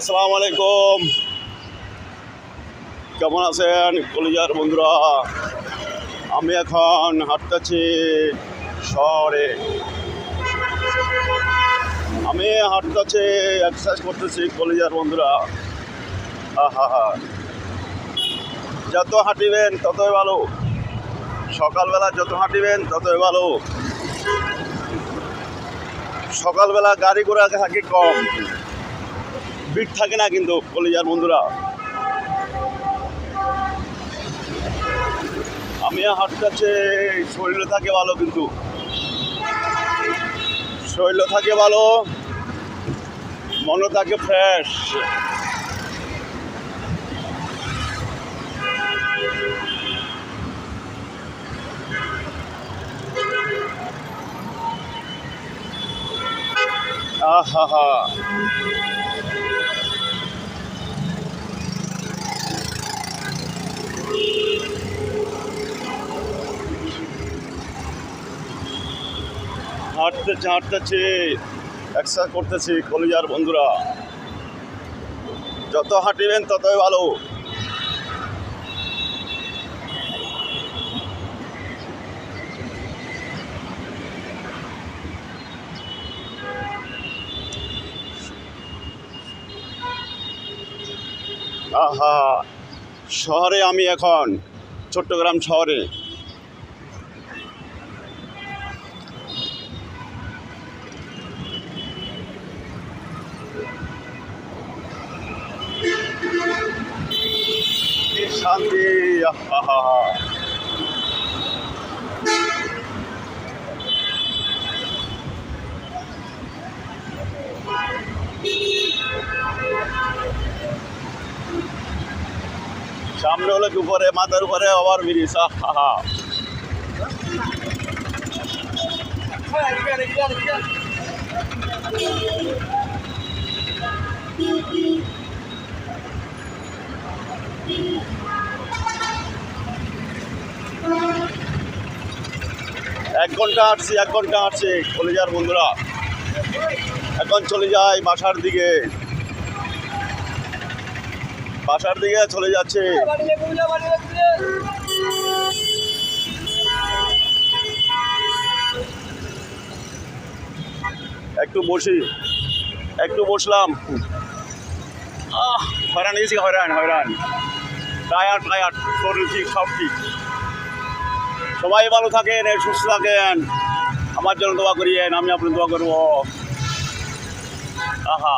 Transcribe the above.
আসসালামু আলাইকুম, কেমন আছেন কলিজার বন্ধুরা? আমি এখন হাঁটতেছি শহরে। আমি হাঁটতেছি, এক্সারসাইজ করতেছি কলিজার বন্ধুরা। আহা, যত হাঁটিবেন ততই ভালো। সকালবেলা যত হাঁটিবেন ততই ভালো। সকালবেলা গাড়ি ঘোড়া থাকে কম, ভিড় থাকে না কিন্তু কলিজার বন্ধুরা। আমি হাঁটতেছি, শরীরে থাকে ভালো, কিন্তু শরীর থাকে ভালো, মনও থাকে ফ্রেশ। আহা হা, হাঁটতেছি এক্সারসাইজ করতেছি কলিজার বন্ধুরা। যত হাঁটিবেন ততই ভালো। আহা, শহরে আমি এখন, চট্টগ্রাম শহরে। কি শান্তি! আহা, সামনে হলো উপরে, মাথার উপরে ওভার ব্রিজ। আহা, এক ঘন্টা হাঁটছি কলিজার বন্ধুরা। এখন চলে যাই বাসার দিকে চলে যাচ্ছে। একটু বসলাম। হয়রান গেছি, হয়রান, টায়ার্ড, শরীর ঠিক, সব ঠিক। সবাই ভালো থাকেন, সুস্থ থাকেন, আমার জন্য দোয়া করিয়েন, আমি আপনার দোয়া করবো। আহা।